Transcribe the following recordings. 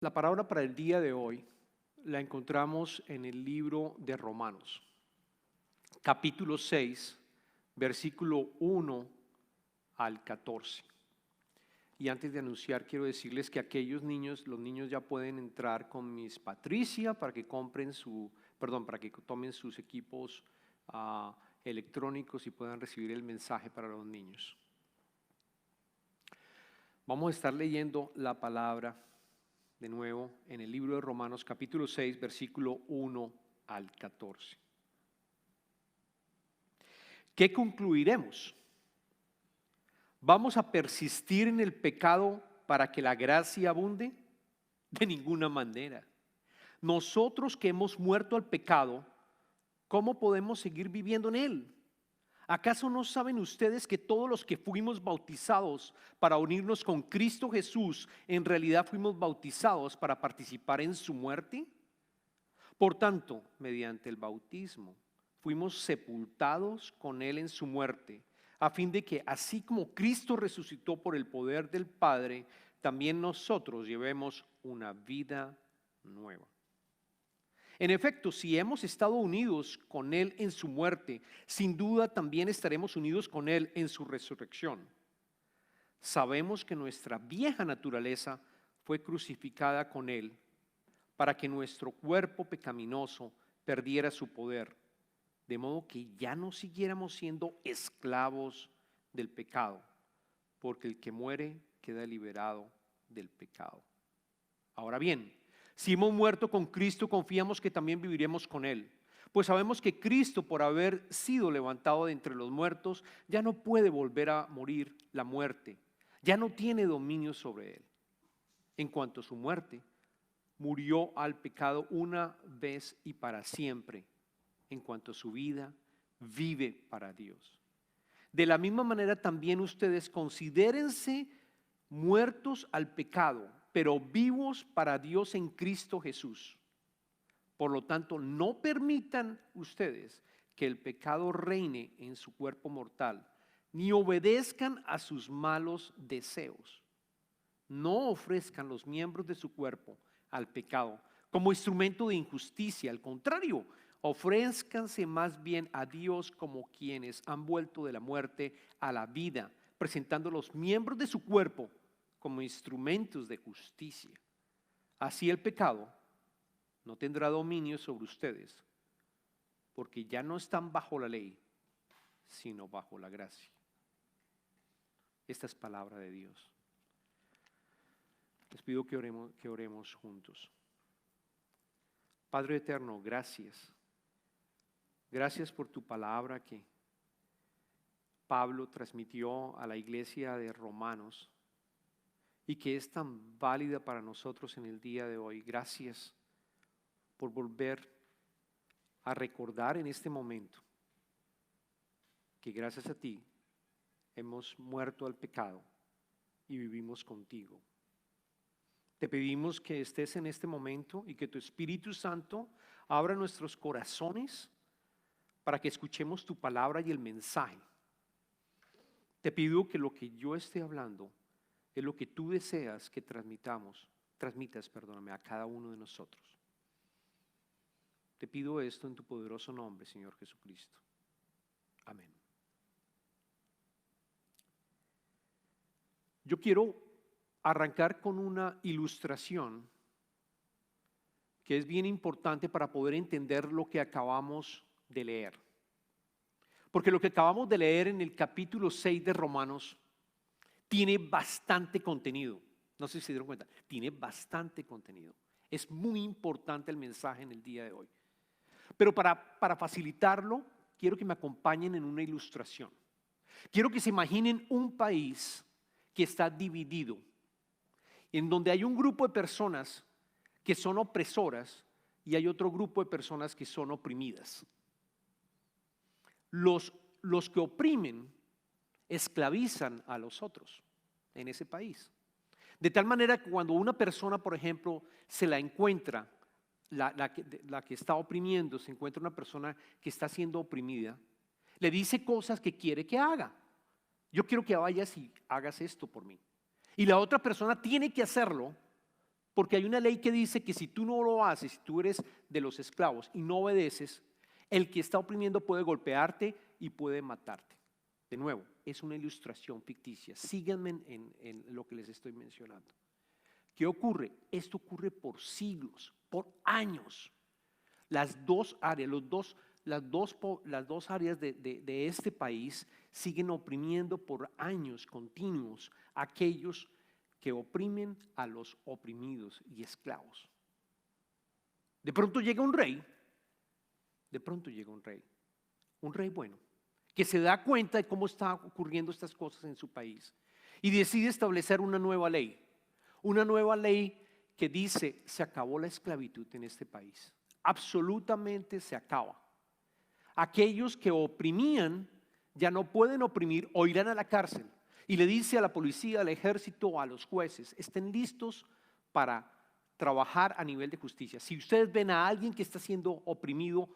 La palabra para el día de hoy la encontramos en el libro de Romanos, capítulo 6, versículo 1 al 14. Y antes de anunciar, quiero decirles que aquellos niños, los niños ya pueden entrar con Miss Patricia para que para que tomen sus equipos electrónicos y puedan recibir el mensaje para los niños. Vamos a estar leyendo la palabra de nuevo en el libro de Romanos capítulo 6, versículo 1 al 14. ¿Qué concluiremos? ¿Vamos a persistir en el pecado para que la gracia abunde? De ninguna manera. Nosotros que hemos muerto al pecado, ¿cómo podemos seguir viviendo en él? ¿Acaso no saben ustedes que todos los que fuimos bautizados para unirnos con Cristo Jesús, en realidad fuimos bautizados para participar en su muerte? Por tanto, mediante el bautismo, fuimos sepultados con Él en su muerte, a fin de que así como Cristo resucitó por el poder del Padre, también nosotros llevemos una vida nueva. En efecto, si hemos estado unidos con Él en su muerte, sin duda también estaremos unidos con Él en su resurrección. Sabemos que nuestra vieja naturaleza fue crucificada con Él para que nuestro cuerpo pecaminoso perdiera su poder, de modo que ya no siguiéramos siendo esclavos del pecado, porque el que muere queda liberado del pecado. Ahora bien, si hemos muerto con Cristo, confiamos que también viviremos con Él. Pues sabemos que Cristo, por haber sido levantado de entre los muertos, ya no puede volver a morir la muerte. Ya no tiene dominio sobre Él. En cuanto a su muerte, murió al pecado una vez y para siempre. En cuanto a su vida, vive para Dios. De la misma manera también ustedes considérense muertos al pecado, pero vivos para Dios en Cristo Jesús. Por lo tanto, no permitan ustedes que el pecado reine en su cuerpo mortal, ni obedezcan a sus malos deseos. No ofrezcan los miembros de su cuerpo al pecado como instrumento de injusticia. Al contrario, ofrézcanse más bien a Dios como quienes han vuelto de la muerte a la vida, presentando los miembros de su cuerpo como instrumentos de justicia. Así el pecado no tendrá dominio sobre ustedes, porque ya no están bajo la ley, sino bajo la gracia. Esta es palabra de Dios. Les pido que oremos juntos. Padre eterno, gracias. Gracias por tu palabra que Pablo transmitió a la iglesia de Romanos y que es tan válida para nosotros en el día de hoy. Gracias por volver a recordar en este momento que gracias a ti hemos muerto al pecado y vivimos contigo. Te pedimos que estés en este momento y que tu Espíritu Santo abra nuestros corazones para que escuchemos tu palabra y el mensaje. Te pido que lo que yo esté hablando es lo que tú deseas que transmitas, a cada uno de nosotros. Te pido esto en tu poderoso nombre, Señor Jesucristo. Amén. Yo quiero arrancar con una ilustración que es bien importante para poder entender lo que acabamos de leer. Porque lo que acabamos de leer en el capítulo 6 de Romanos tiene bastante contenido. No sé si se dieron cuenta, tiene bastante contenido. Es muy importante el mensaje en el día de hoy. Pero para facilitarlo, quiero que me acompañen en una ilustración. Quiero que se imaginen un país que está dividido, en donde hay un grupo de personas que son opresoras y hay otro grupo de personas que son oprimidas. Los que oprimen esclavizan a los otros en ese país. De tal manera que cuando una persona, por ejemplo, se la encuentra, la que está oprimiendo, se encuentra una persona que está siendo oprimida, le dice cosas que quiere que haga. Yo quiero que vayas y hagas esto por mí. Y la otra persona tiene que hacerlo Porque hay una ley que dice que si tú no lo haces, si tú eres de los esclavos y no obedeces, el que está oprimiendo puede golpearte y puede matarte. De nuevo, es una ilustración ficticia. Síganme en lo que les estoy mencionando. ¿Qué ocurre? Esto ocurre por siglos, por años. Las dos áreas, las dos áreas de este país siguen oprimiendo por años continuos a aquellos que oprimen a los oprimidos y esclavos. De pronto llega un rey, un rey bueno, que se da cuenta de cómo están ocurriendo estas cosas en su país y decide establecer una nueva ley que dice: se acabó la esclavitud en este país, absolutamente se acaba. Aquellos que oprimían ya no pueden oprimir o irán a la cárcel. Y le dice a la policía, al ejército, a los jueces: estén listos para trabajar a nivel de justicia. Si ustedes ven a alguien que está siendo oprimido,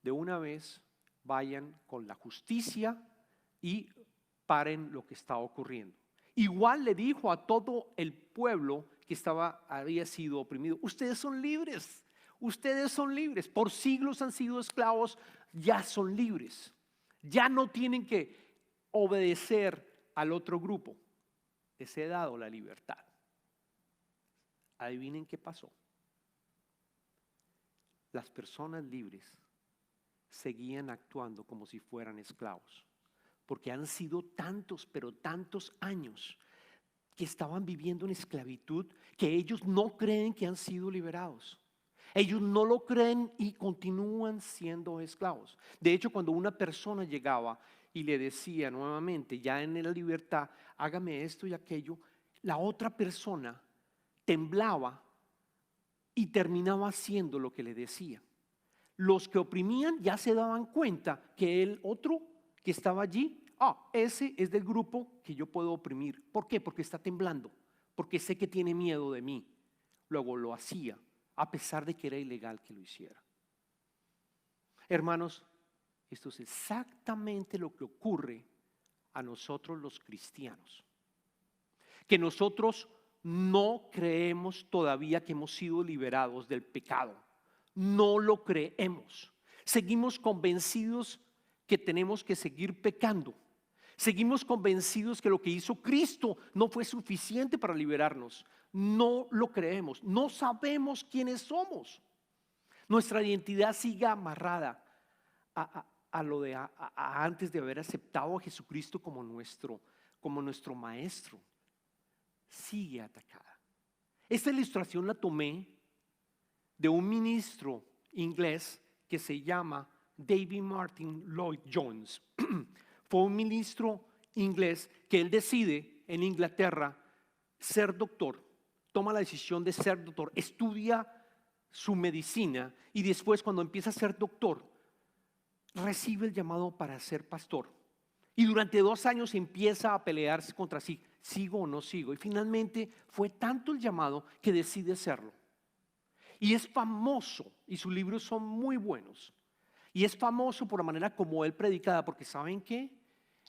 de una vez vayan con la justicia y paren lo que está ocurriendo. Igual le dijo a todo el pueblo que había sido oprimido: ustedes son libres, por siglos han sido esclavos, ya son libres, ya no tienen que obedecer al otro grupo, les he dado la libertad. Adivinen qué pasó. Las personas libres seguían actuando como si fueran esclavos, porque han sido tantos, pero tantos años que estaban viviendo en esclavitud, que ellos no creen que han sido liberados. Ellos no lo creen y continúan siendo esclavos. De hecho, cuando una persona llegaba y le decía nuevamente, ya en la libertad: hágame esto y aquello, la otra persona temblaba y terminaba haciendo lo que le decía. Los que oprimían ya se daban cuenta que el otro que estaba allí, ese es del grupo que yo puedo oprimir. ¿Por qué? Porque está temblando, porque sé que tiene miedo de mí. Luego lo hacía, a pesar de que era ilegal que lo hiciera. Hermanos, esto es exactamente lo que ocurre a nosotros los cristianos. Que nosotros no creemos todavía que hemos sido liberados del pecado. No lo creemos. Seguimos convencidos que tenemos que seguir pecando. Seguimos convencidos que lo que hizo Cristo no fue suficiente para liberarnos. No lo creemos. No sabemos quiénes somos. Nuestra identidad sigue amarrada a lo de antes de haber aceptado a Jesucristo como nuestro maestro. Sigue atacada. Esta ilustración la tomé de un ministro inglés que se llama David Martin Lloyd Jones. Fue un ministro inglés que él decide en Inglaterra ser doctor, toma la decisión de ser doctor, estudia su medicina y después, cuando empieza a ser doctor, recibe el llamado para ser pastor. Y durante 2 años empieza a pelearse contra sí: ¿sigo o no sigo? Y finalmente fue tanto el llamado que decide hacerlo. Y es famoso, y sus libros son muy buenos. Y es famoso por la manera como él predicaba, porque ¿saben qué?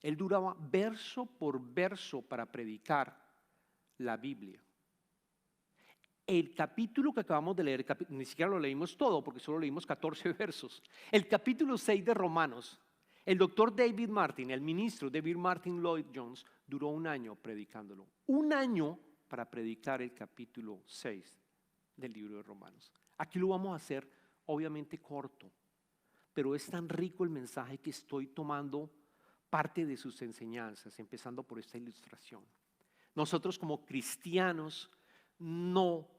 Él duraba verso por verso para predicar la Biblia. El capítulo que acabamos de leer, ni siquiera lo leímos todo porque solo leímos 14 versos. El capítulo 6 de Romanos, el doctor David Martin, el ministro David Martin Lloyd Jones, duró 1 año predicándolo. 1 año para predicar el capítulo 6 del libro de Romanos. Aquí lo vamos a hacer obviamente corto, pero es tan rico el mensaje que estoy tomando parte de sus enseñanzas, empezando por esta ilustración. Nosotros como cristianos no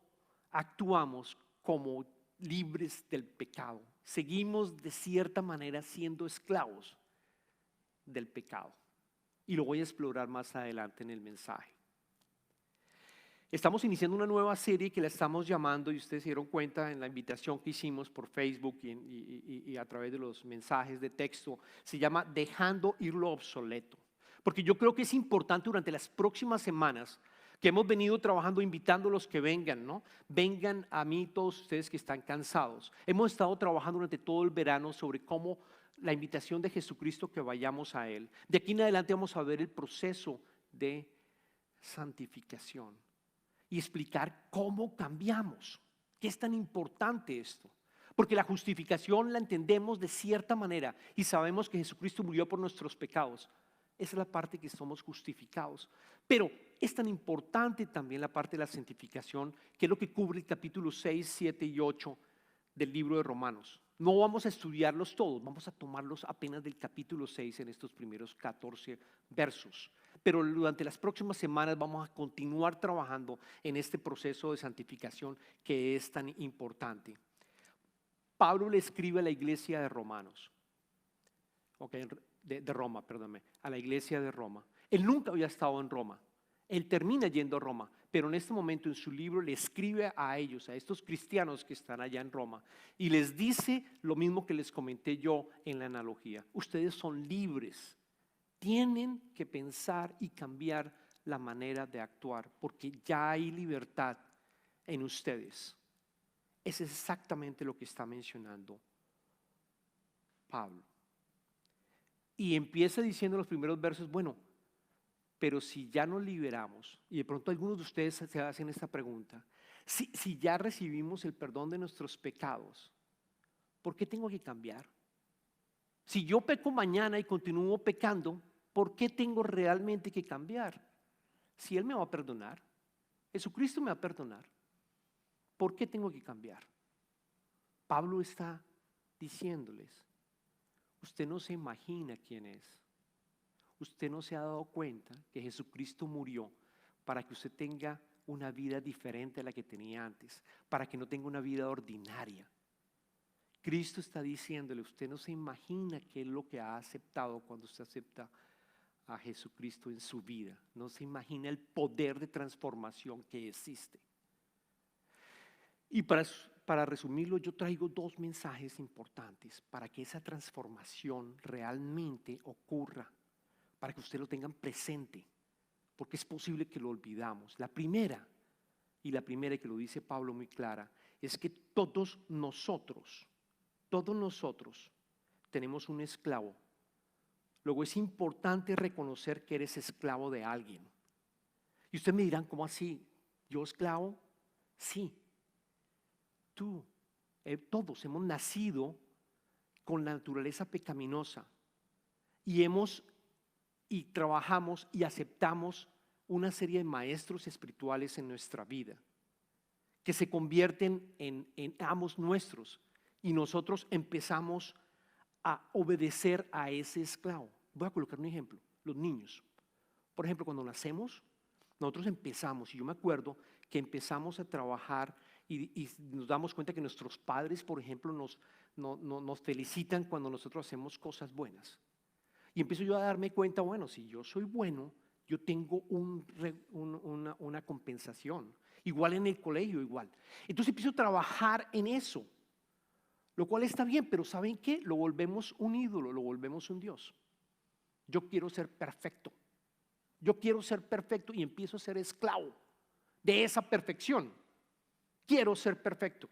actuamos como libres del pecado. Seguimos de cierta manera siendo esclavos del pecado. Y lo voy a explorar más adelante en el mensaje. Estamos iniciando una nueva serie que la estamos llamando, y ustedes se dieron cuenta en la invitación que hicimos por Facebook y a través de los mensajes de texto, se llama Dejando ir lo obsoleto. Porque yo creo que es importante durante las próximas semanas que hemos venido trabajando, invitando a los que vengan, ¿no? Vengan a mí todos ustedes que están cansados. Hemos estado trabajando durante todo el verano sobre cómo la invitación de Jesucristo que vayamos a Él. De aquí en adelante vamos a ver el proceso de santificación. y explicar cómo cambiamos. ¿Qué es tan importante esto? Porque la justificación la entendemos de cierta manera y sabemos que Jesucristo murió por nuestros pecados. Esa es la parte que somos justificados. Pero es tan importante también la parte de la santificación, que es lo que cubre el capítulo 6, 7 y 8 del libro de Romanos. No vamos a estudiarlos todos, vamos a tomarlos apenas del capítulo 6 en estos primeros 14 versos. Pero durante las próximas semanas vamos a continuar trabajando en este proceso de santificación que es tan importante. Pablo le escribe a la iglesia de Romanos, de Roma, perdóname, a la iglesia de Roma. Él nunca había estado en Roma. Él termina yendo a Roma, pero en este momento en su libro le escribe a ellos, a estos cristianos que están allá en Roma, y les dice lo mismo que les comenté yo en la analogía. Ustedes son libres, tienen que pensar y cambiar la manera de actuar, porque ya hay libertad en ustedes. Es exactamente lo que está mencionando Pablo. Y empieza diciendo en los primeros versos, bueno, pero si ya nos liberamos, y de pronto algunos de ustedes se hacen esta pregunta, si ya recibimos el perdón de nuestros pecados, ¿por qué tengo que cambiar? Si yo peco mañana y continúo pecando, ¿por qué tengo realmente que cambiar? Si Él me va a perdonar, Jesucristo me va a perdonar, ¿por qué tengo que cambiar? Pablo está diciéndoles, usted no se imagina quién es. Usted no se ha dado cuenta que Jesucristo murió para que usted tenga una vida diferente a la que tenía antes, para que no tenga una vida ordinaria. Cristo está diciéndole, usted no se imagina qué es lo que ha aceptado cuando usted acepta a Jesucristo en su vida. No se imagina el poder de transformación que existe. Y para resumirlo, yo traigo dos mensajes importantes para que esa transformación realmente ocurra, para que ustedes lo tengan presente, porque es posible que lo olvidamos. La primera, y la primera que lo dice Pablo muy clara, es que todos nosotros tenemos un esclavo. Luego es importante reconocer que eres esclavo de alguien. Y ustedes me dirán, ¿cómo así? ¿Yo esclavo? Sí. Tú, todos hemos nacido con la naturaleza pecaminosa y trabajamos y aceptamos una serie de maestros espirituales en nuestra vida que se convierten en amos nuestros y nosotros empezamos a obedecer a ese esclavo. Voy a colocar un ejemplo, los niños. Por ejemplo, cuando nacemos, nosotros empezamos, y yo me acuerdo que empezamos a trabajar y nos damos cuenta que nuestros padres, por ejemplo, nos felicitan cuando nosotros hacemos cosas buenas. Y empiezo yo a darme cuenta, bueno, si yo soy bueno, yo tengo una compensación. Igual en el colegio, igual. Entonces empiezo a trabajar en eso, lo cual está bien, pero ¿saben qué? Lo volvemos un ídolo, lo volvemos un Dios. Yo quiero ser perfecto. Yo quiero ser perfecto y empiezo a ser esclavo de esa perfección. Quiero ser perfecto.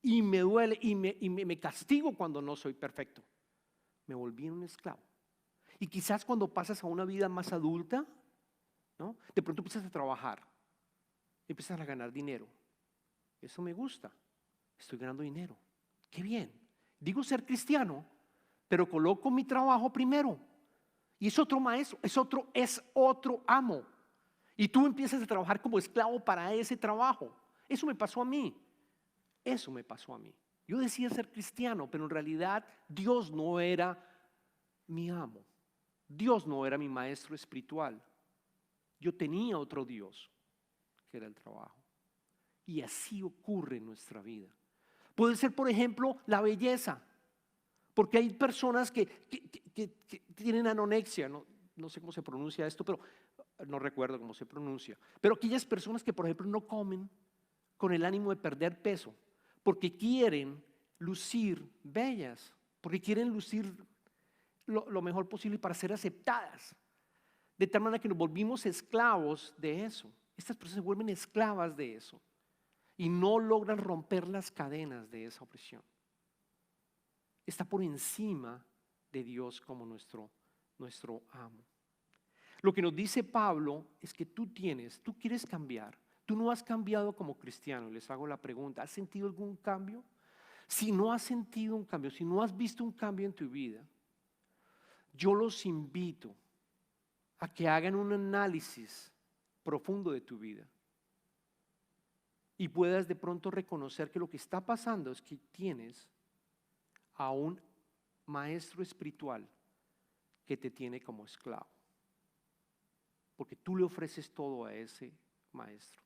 Y me duele y me castigo cuando no soy perfecto. Me volví un esclavo. Y quizás cuando pasas a una vida más adulta, ¿no? De pronto empiezas a trabajar, empiezas a ganar dinero. Eso me gusta. Estoy ganando dinero. Qué bien. Digo ser cristiano, pero coloco mi trabajo primero. Y es otro maestro, es otro amo. Y tú empiezas a trabajar como esclavo para ese trabajo. Eso me pasó a mí. Eso me pasó a mí. Yo decía ser cristiano, pero en realidad Dios no era mi amo. Dios no era mi maestro espiritual. Yo tenía otro Dios, que era el trabajo. Y así ocurre en nuestra vida. Puede ser, por ejemplo, la belleza. Porque hay personas que tienen anorexia, no sé cómo se pronuncia esto, pero no recuerdo cómo se pronuncia. Pero aquellas personas que, por ejemplo, no comen con el ánimo de perder peso, porque quieren lucir bellas, porque quieren lucir lo mejor posible para ser aceptadas. De tal manera que nos volvimos esclavos de eso. Estas personas se vuelven esclavas de eso y no logran romper las cadenas de esa opresión. Está por encima de Dios como nuestro amo. Lo que nos dice Pablo es que tú quieres cambiar, Tú no has cambiado como cristiano. Les hago la pregunta, ¿has sentido algún cambio? Si no has sentido un cambio, si no has visto un cambio en tu vida, yo los invito a que hagan un análisis profundo de tu vida y puedas de pronto reconocer que lo que está pasando es que tienes a un maestro espiritual que te tiene como esclavo, porque tú le ofreces todo a ese maestro.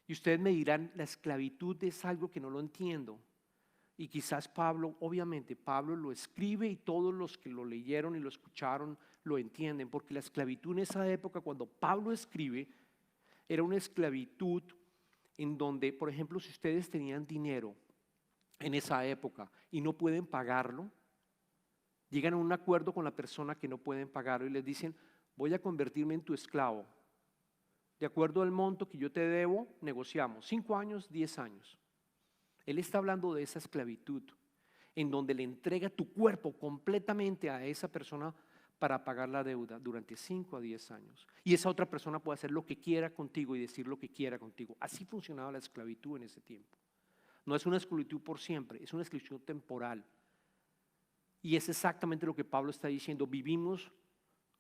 Y ustedes me dirán, la esclavitud es algo que no lo entiendo. Y quizás Pablo, obviamente Pablo lo escribe y todos los que lo leyeron y lo escucharon lo entienden, porque la esclavitud en esa época, cuando Pablo escribe, era una esclavitud en donde, por ejemplo, si ustedes tenían dinero en esa época y no pueden pagarlo, llegan a un acuerdo con la persona que no pueden pagarlo y les dicen, voy a convertirme en tu esclavo. De acuerdo al monto que yo te debo, negociamos 5 años, 10 años. Él está hablando de esa esclavitud, en donde le entrega tu cuerpo completamente a esa persona para pagar la deuda durante 5 a 10 años. Y esa otra persona puede hacer lo que quiera contigo y decir lo que quiera contigo. Así funcionaba la esclavitud en ese tiempo. No es una esclavitud por siempre, es una esclavitud temporal. Y es exactamente lo que Pablo está diciendo. Vivimos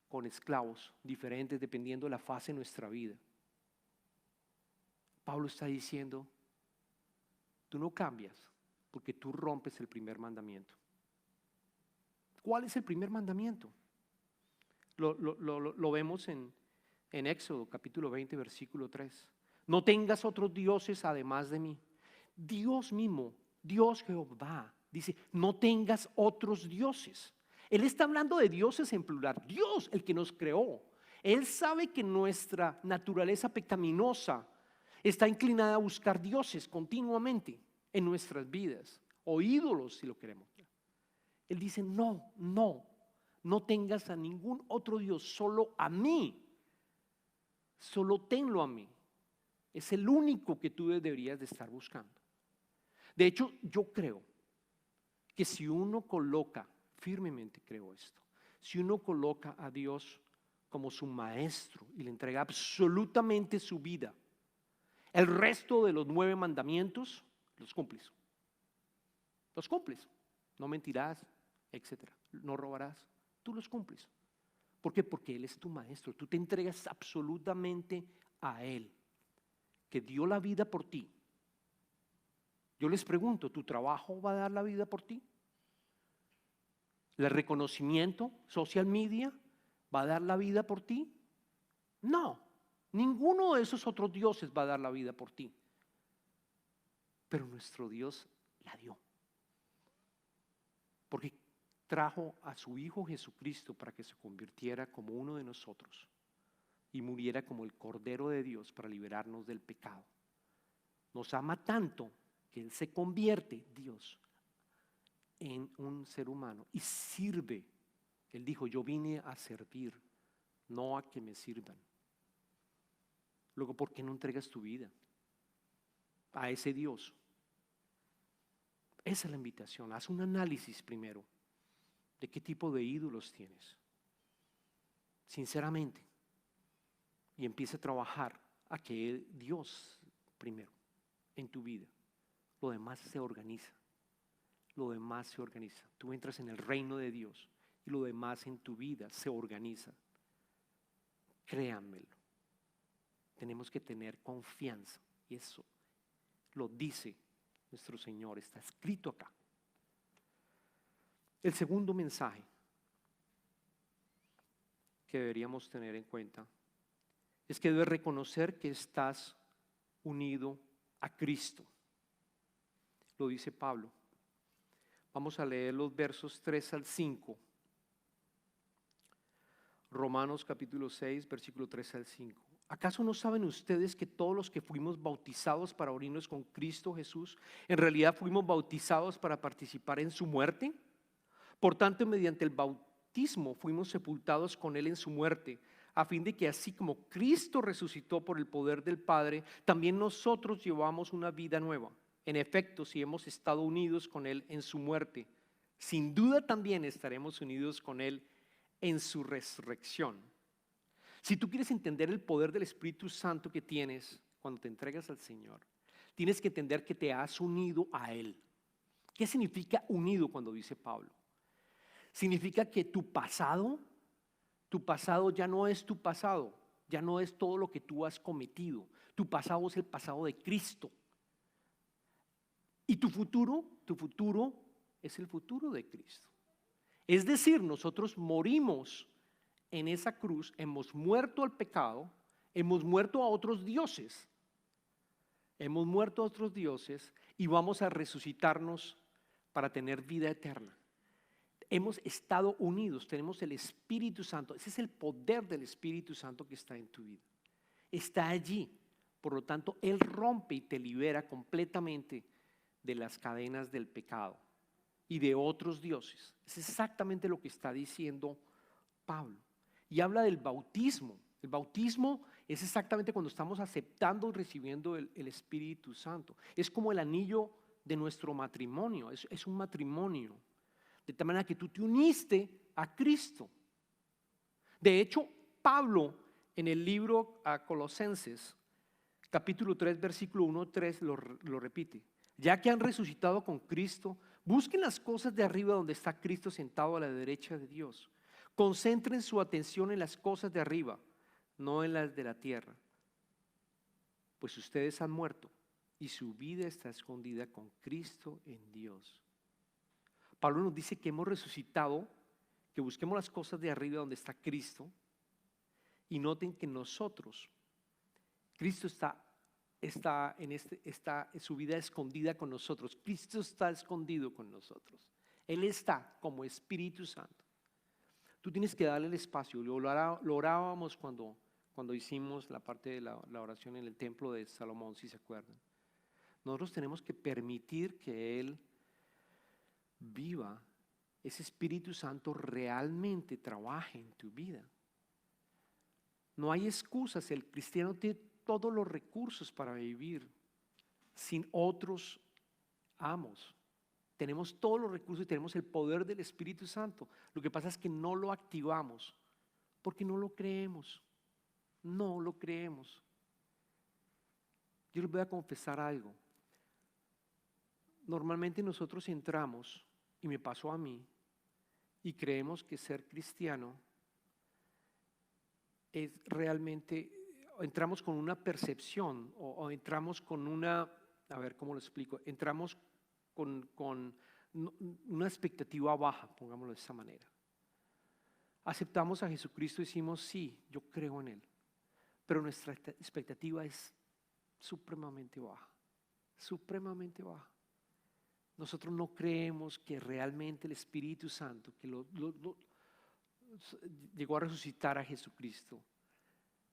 con esclavos diferentes dependiendo de la fase de nuestra vida. Pablo está diciendo, tú no cambias porque tú rompes el primer mandamiento. ¿Cuál es el primer mandamiento? Lo vemos en Éxodo capítulo 20 versículo 3. No tengas otros dioses además de mí. Dios mismo, Dios Jehová, dice, no tengas otros dioses. Él está hablando de dioses en plural. Dios, el que nos creó. Él sabe que nuestra naturaleza pecaminosa está inclinada a buscar dioses continuamente en nuestras vidas, o ídolos si lo queremos. Él dice, no tengas a ningún otro Dios, solo a mí, solo tenlo a mí. Es el único que tú deberías de estar buscando. De hecho, yo creo que si uno coloca, firmemente creo esto, si uno coloca a Dios como su maestro y le entrega absolutamente su vida, el resto de los 9 mandamientos los cumples. Los cumples. No mentirás, etcétera. No robarás. Tú los cumples. ¿Por qué? Porque Él es tu maestro. Tú te entregas absolutamente a Él, que dio la vida por ti. Yo les pregunto, ¿tu trabajo va a dar la vida por ti? ¿El reconocimiento, social media, va a dar la vida por ti? No, ninguno de esos otros dioses va a dar la vida por ti. Pero nuestro Dios la dio. Porque trajo a su Hijo Jesucristo para que se convirtiera como uno de nosotros y muriera como el Cordero de Dios para liberarnos del pecado. Nos ama tanto que Él se convierte, Dios, en un ser humano y sirve. Él dijo, yo vine a servir, no a que me sirvan. Luego, ¿por qué no entregas tu vida a ese Dios? Esa es la invitación. Haz un análisis primero de qué tipo de ídolos tienes, sinceramente, y empieza a trabajar a que Dios primero en tu vida. Lo demás se organiza. Lo demás se organiza. Tú entras en el reino de Dios y lo demás en tu vida se organiza. Créanmelo. Tenemos que tener confianza y eso lo dice nuestro Señor, está escrito acá. El segundo mensaje que deberíamos tener en cuenta es que debes reconocer que estás unido a Cristo. Lo dice Pablo. Vamos a leer los versos 3 al 5. Romanos capítulo 6, versículo 3 al 5. ¿Acaso no saben ustedes que todos los que fuimos bautizados para unirnos con Cristo Jesús, en realidad fuimos bautizados para participar en su muerte? Por tanto, mediante el bautismo fuimos sepultados con Él en su muerte, a fin de que así como Cristo resucitó por el poder del Padre, también nosotros llevamos una vida nueva. En efecto, si hemos estado unidos con Él en su muerte, sin duda también estaremos unidos con Él en su resurrección. Si tú quieres entender el poder del Espíritu Santo que tienes, cuando te entregas al Señor, tienes que entender que te has unido a Él. ¿Qué significa unido cuando dice Pablo? Significa que tu pasado ya no es tu pasado, ya no es todo lo que tú has cometido. Tu pasado es el pasado de Cristo. Y tu futuro es el futuro de Cristo. Es decir, nosotros morimos en esa cruz, hemos muerto al pecado, hemos muerto a otros dioses. Hemos muerto a otros dioses y vamos a resucitarnos para tener vida eterna. Hemos estado unidos, tenemos el Espíritu Santo. Ese es el poder del Espíritu Santo que está en tu vida. Está allí. Por lo tanto, Él rompe y te libera completamente de las cadenas del pecado y de otros dioses. Es exactamente lo que está diciendo Pablo. Y habla del bautismo. El bautismo es exactamente cuando estamos aceptando y recibiendo el Espíritu Santo. Es como el anillo de nuestro matrimonio, es un matrimonio. De tal manera que tú te uniste a Cristo. De hecho, Pablo en el libro a Colosenses, capítulo 3, versículo 1-3 lo repite. Ya que han resucitado con Cristo, busquen las cosas de arriba donde está Cristo sentado a la derecha de Dios. Concentren su atención en las cosas de arriba, no en las de la tierra. Pues ustedes han muerto y su vida está escondida con Cristo en Dios. Pablo nos dice que hemos resucitado, que busquemos las cosas de arriba donde está Cristo. Y noten que nosotros, Cristo está su vida escondida con nosotros. Cristo está escondido con nosotros. Él está como Espíritu Santo. Tú tienes que darle el espacio. Lo orábamos cuando hicimos la parte de la oración en el templo de Salomón, si se acuerdan. Nosotros tenemos que permitir que Él viva, ese Espíritu Santo realmente trabaje en tu vida. No hay excusas. El cristiano tiene todos los recursos para vivir sin otros amos. Tenemos todos los recursos y tenemos el poder del Espíritu Santo. Lo que pasa es que no lo activamos porque no lo creemos. No lo creemos. Yo les voy a confesar algo. Normalmente nosotros entramos, y me pasó a mí, y creemos que ser cristiano es realmente, entramos con una percepción o entramos con una, a ver cómo lo explico, entramos con una expectativa baja, pongámoslo de esa manera. Aceptamos a Jesucristo y decimos, sí, yo creo en Él, pero nuestra expectativa es supremamente baja, supremamente baja. Nosotros no creemos que realmente el Espíritu Santo, que llegó a resucitar a Jesucristo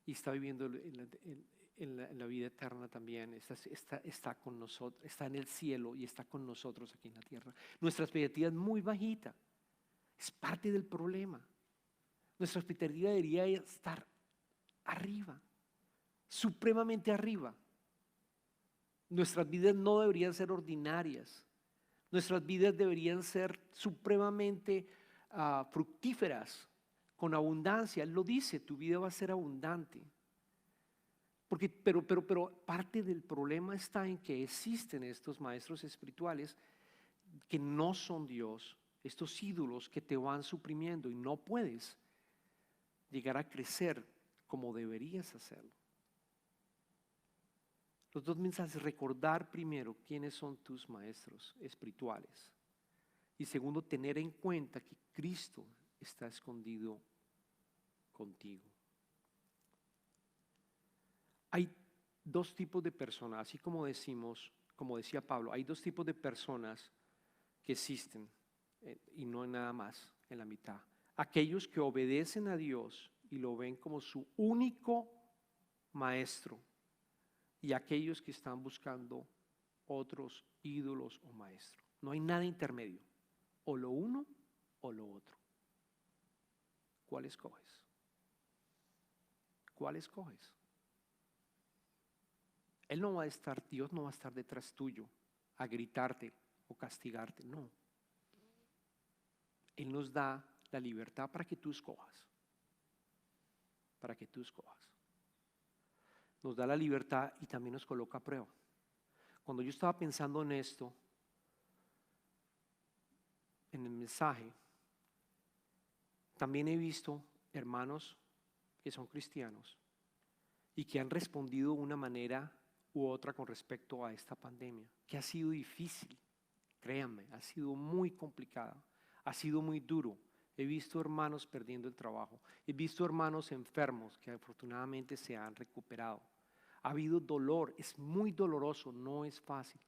y está viviendo en la vida eterna también, está con nosotros, está en el cielo y está con nosotros aquí en la tierra. Nuestra expectativa es muy bajita, es parte del problema. Nuestra expectativa debería estar arriba, supremamente arriba. Nuestras vidas no deberían ser ordinarias. Nuestras vidas deberían ser supremamente fructíferas, con abundancia. Él lo dice, tu vida va a ser abundante. Pero parte del problema está en que existen estos maestros espirituales que no son Dios, estos ídolos que te van suprimiendo y no puedes llegar a crecer como deberías hacerlo. Los dos mensajes: recordar primero quiénes son tus maestros espirituales y segundo, tener en cuenta que Cristo está escondido contigo. Hay dos tipos de personas, así como decía Pablo, hay dos tipos de personas que existen y no hay nada más en la mitad. Aquellos que obedecen a Dios y lo ven como su único maestro, y aquellos que están buscando otros ídolos o maestros. No hay nada intermedio, o lo uno o lo otro. ¿Cuál escoges? ¿Cuál escoges? Dios no va a estar detrás tuyo a gritarte o castigarte, no. Él nos da la libertad para que tú escojas. Para que tú escojas. nos da la libertad y también nos coloca a prueba. Cuando yo estaba pensando en esto, en el mensaje, también he visto hermanos que son cristianos y que han respondido de una manera u otra con respecto a esta pandemia, que ha sido difícil, créanme, ha sido muy complicada, ha sido muy duro. He visto hermanos perdiendo el trabajo, he visto hermanos enfermos que afortunadamente se han recuperado. Ha habido dolor, es muy doloroso, no es fácil.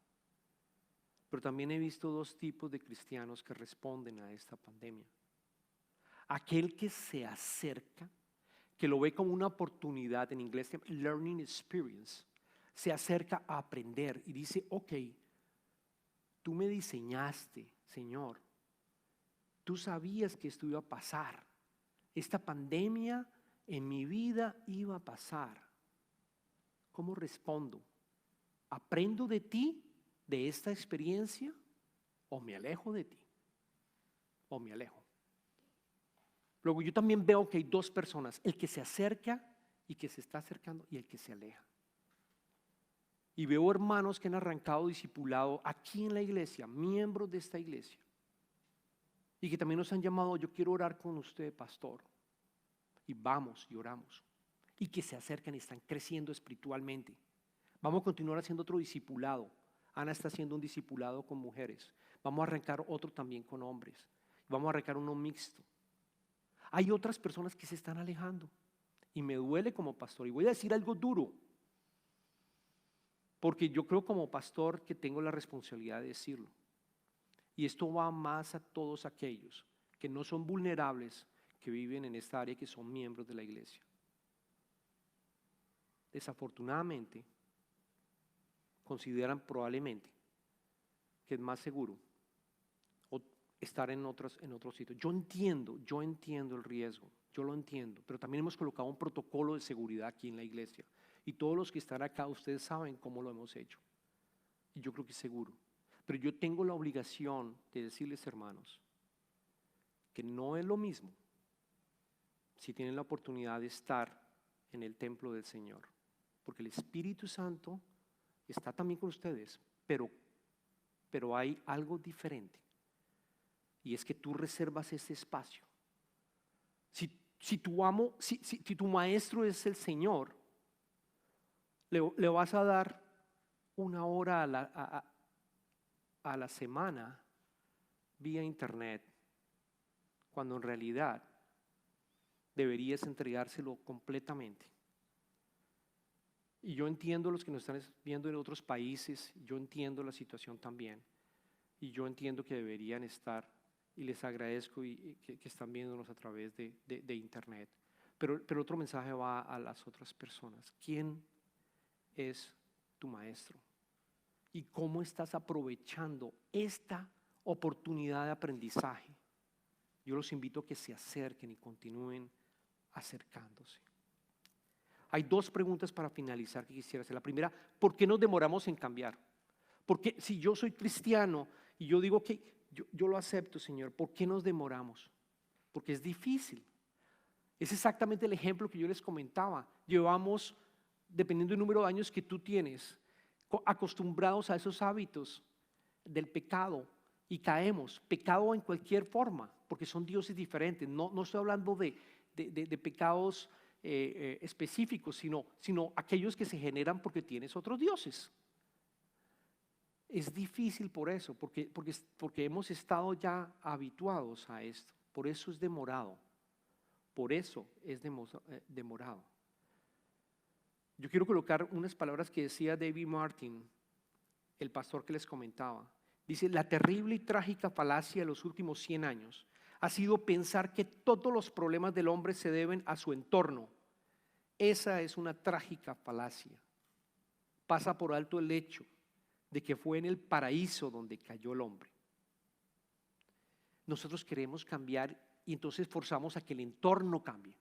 Pero también he visto dos tipos de cristianos que responden a esta pandemia. Aquel que se acerca, que lo ve como una oportunidad, en inglés se llama learning experience, se acerca a aprender y dice, ok, tú me diseñaste, Señor, tú sabías que esto iba a pasar, esta pandemia en mi vida iba a pasar. ¿Cómo respondo? ¿Aprendo de ti, de esta experiencia, o me alejo de ti? O me alejo. Luego yo también veo que hay dos personas, el que se acerca y que se está acercando y el que se aleja. Y veo hermanos que han arrancado discipulado aquí en la iglesia, miembros de esta iglesia, y que también nos han llamado, yo quiero orar con usted, pastor. Y vamos y oramos. Y que se acercan y están creciendo espiritualmente. Vamos a continuar haciendo otro discipulado. Ana está haciendo un discipulado con mujeres. Vamos a arrancar otro también con hombres. Vamos a arrancar uno mixto. Hay otras personas que se están alejando. Y me duele como pastor. Y voy a decir algo duro. Porque yo creo como pastor que tengo la responsabilidad de decirlo. Y esto va más a todos aquellos que no son vulnerables, que viven en esta área, que son miembros de la iglesia. Desafortunadamente, consideran probablemente que es más seguro estar en otros sitios. Yo entiendo el riesgo, yo lo entiendo, pero también hemos colocado un protocolo de seguridad aquí en la iglesia. Y todos los que están acá, ustedes saben cómo lo hemos hecho. Y yo creo que es seguro. Pero yo tengo la obligación de decirles, hermanos, que no es lo mismo si tienen la oportunidad de estar en el templo del Señor. Porque el Espíritu Santo está también con ustedes, pero hay algo diferente. Y es que tú reservas ese espacio. Si tu maestro es el Señor, le vas a dar una hora a la semana vía internet, cuando en realidad deberías entregárselo completamente. Y yo entiendo los que nos están viendo en otros países, yo entiendo la situación también, y yo entiendo que deberían estar, y les agradezco que están viéndonos a través de internet. Pero otro mensaje va a las otras personas. ¿Quién es tu maestro? ¿Y cómo estás aprovechando esta oportunidad de aprendizaje? Yo los invito a que se acerquen y continúen acercándose. Hay dos preguntas para finalizar que quisiera hacer. La primera, ¿por qué nos demoramos en cambiar? Porque si yo soy cristiano y yo digo que yo lo acepto, Señor, ¿por qué nos demoramos? Porque es difícil. Es exactamente el ejemplo que yo les comentaba. Llevamos, dependiendo del número de años que tú tienes, acostumbrados a esos hábitos del pecado y caemos. Pecado en cualquier forma, porque son dioses diferentes. No estoy hablando de pecados específicos, sino aquellos que se generan porque tienes otros dioses. Es difícil por eso, porque hemos estado ya habituados a esto. Por eso es demorado. Por eso es demorado. Yo quiero colocar unas palabras que decía David Martin, el pastor que les comentaba. Dice, la terrible y trágica falacia de los últimos 100 años ha sido pensar que todos los problemas del hombre se deben a su entorno. Esa es una trágica falacia. Pasa por alto el hecho de que fue en el paraíso donde cayó el hombre. Nosotros queremos cambiar y entonces forzamos a que el entorno cambie.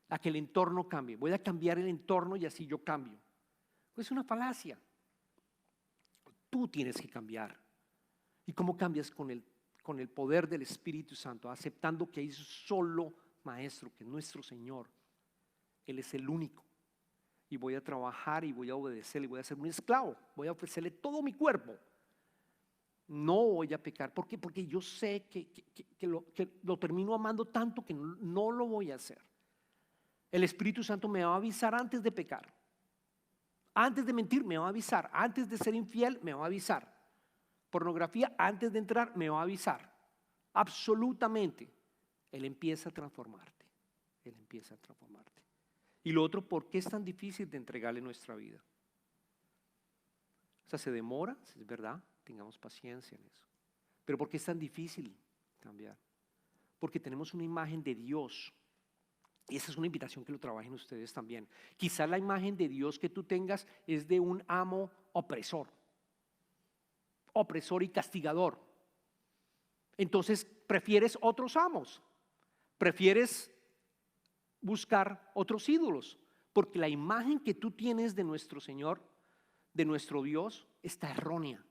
A que el entorno cambie. Voy a cambiar el entorno y así yo cambio. Pues es una falacia. Tú tienes que cambiar. ¿Y cómo cambias? Con el poder del Espíritu Santo, aceptando que hay un solo Maestro, que es nuestro Señor. Él es el único. y voy a trabajar y voy a obedecerle, voy a ser un esclavo, voy a ofrecerle todo mi cuerpo. No voy a pecar. ¿Por qué? Porque yo sé que lo termino amando tanto que no lo voy a hacer. El Espíritu Santo me va a avisar antes de pecar. Antes de mentir me va a avisar. Antes de ser infiel me va a avisar. Pornografía, antes de entrar me va a avisar. Absolutamente. Él empieza a transformarte. Él empieza a transformarte. Y lo otro, ¿por qué es tan difícil de entregarle nuestra vida? O sea, se demora, es verdad, tengamos paciencia en eso. Pero ¿por qué es tan difícil cambiar? Porque tenemos una imagen de Dios. Y esa es una invitación que lo trabajen ustedes también. Quizá la imagen de Dios que tú tengas es de un amo opresor. Opresor y castigador. Entonces prefieres otros amos. Prefieres buscar otros ídolos. Porque la imagen que tú tienes de nuestro Señor, de nuestro Dios, está errónea.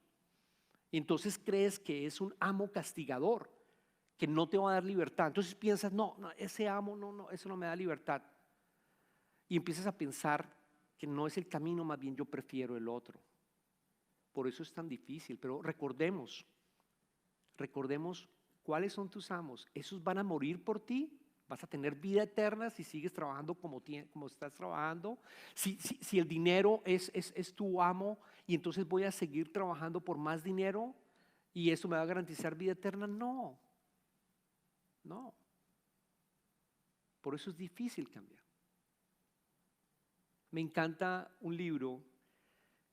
Y entonces crees que es un amo castigador, que no te va a dar libertad. Entonces piensas, no, ese amo, no, eso no me da libertad. Y empiezas a pensar que no es el camino, más bien yo prefiero el otro. Por eso es tan difícil. Pero recordemos cuáles son tus amos. Esos van a morir por ti. Vas a tener vida eterna si sigues trabajando como estás trabajando. Si el dinero es tu amo y entonces voy a seguir trabajando por más dinero y eso me va a garantizar vida eterna. No. Por eso es difícil cambiar. Me encanta un libro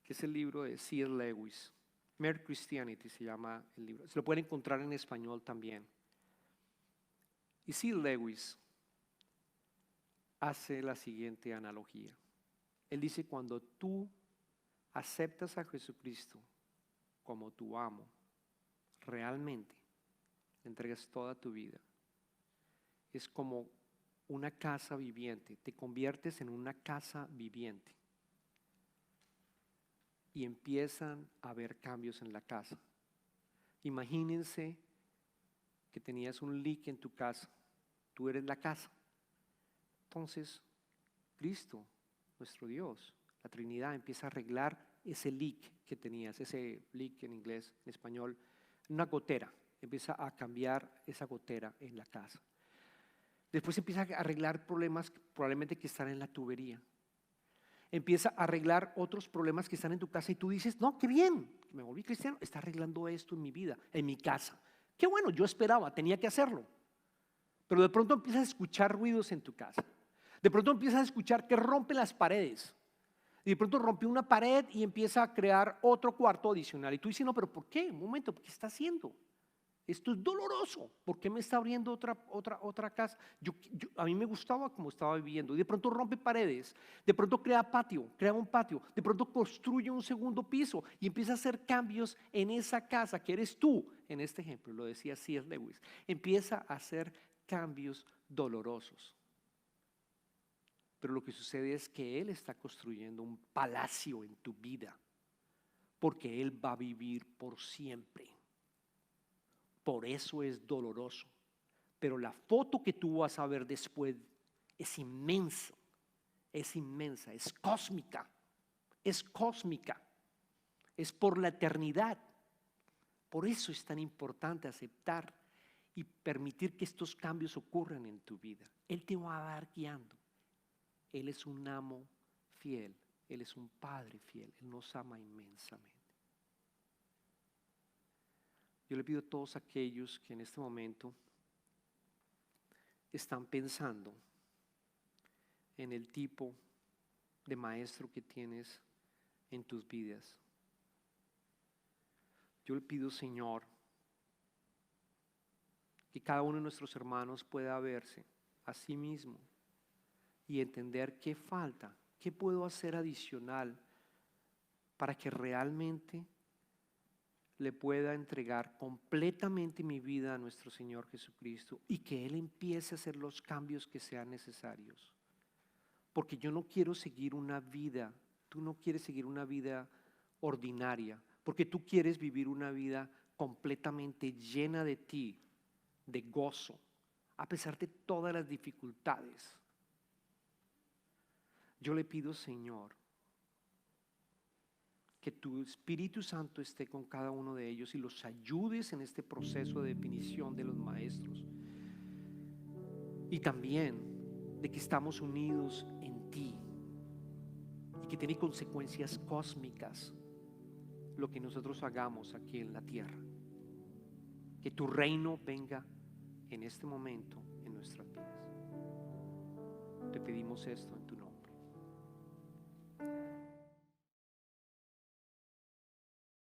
que es el libro de C.S. Lewis. Mere Christianity se llama el libro. Se lo pueden encontrar en español también. Y C.S. Lewis hace la siguiente analogía. Él dice, cuando tú aceptas a Jesucristo como tu amo, realmente le entregas toda tu vida. Es como una casa viviente, te conviertes en una casa viviente y empiezan a haber cambios en la casa. Imagínense que tenías un leak en tu casa, tú eres la casa. Entonces, Cristo, nuestro Dios, la Trinidad, empieza a arreglar ese leak que tenías, ese leak en inglés, en español, una gotera, empieza a cambiar esa gotera en la casa. Después empieza a arreglar problemas probablemente que están en la tubería. Empieza a arreglar otros problemas que están en tu casa y tú dices, no, qué bien, me volví cristiano, está arreglando esto en mi vida, en mi casa. Qué bueno, yo esperaba, tenía que hacerlo. Pero de pronto empiezas a escuchar ruidos en tu casa. De pronto empiezas a escuchar que rompen las paredes. Y de pronto rompió una pared y empieza a crear otro cuarto adicional. Y tú dices, no, pero ¿por qué? Un momento, ¿qué está haciendo? Esto es doloroso. ¿Por qué me está abriendo otra casa? A mí me gustaba como estaba viviendo. Y de pronto rompe paredes. De pronto crea un patio. De pronto construye un segundo piso y empieza a hacer cambios en esa casa que eres tú. En este ejemplo, lo decía C.S. Lewis. Empieza a hacer cambios dolorosos. Pero lo que sucede es que Él está construyendo un palacio en tu vida. Porque Él va a vivir por siempre. Por eso es doloroso. Pero la foto que tú vas a ver después es inmensa, es cósmica, es por la eternidad. Por eso es tan importante aceptar y permitir que estos cambios ocurran en tu vida. Él te va a dar guiando. Él es un amo fiel, Él es un padre fiel, Él nos ama inmensamente. Yo le pido a todos aquellos que en este momento están pensando en el tipo de maestro que tienes en tus vidas. Yo le pido, Señor, que cada uno de nuestros hermanos pueda verse a sí mismo y entender qué falta, qué puedo hacer adicional para que realmente le pueda entregar completamente mi vida a nuestro Señor Jesucristo y que Él empiece a hacer los cambios que sean necesarios. Porque yo no quiero seguir una vida, tú no quieres seguir una vida ordinaria, porque tú quieres vivir una vida completamente llena de ti, de gozo, a pesar de todas las dificultades. Yo le pido, Señor, que tu Espíritu Santo esté con cada uno de ellos y los ayudes en este proceso de definición de los maestros. Y también de que estamos unidos en ti y que tiene consecuencias cósmicas lo que nosotros hagamos aquí en la tierra. Que tu reino venga en este momento en nuestras vidas. Te pedimos esto en tu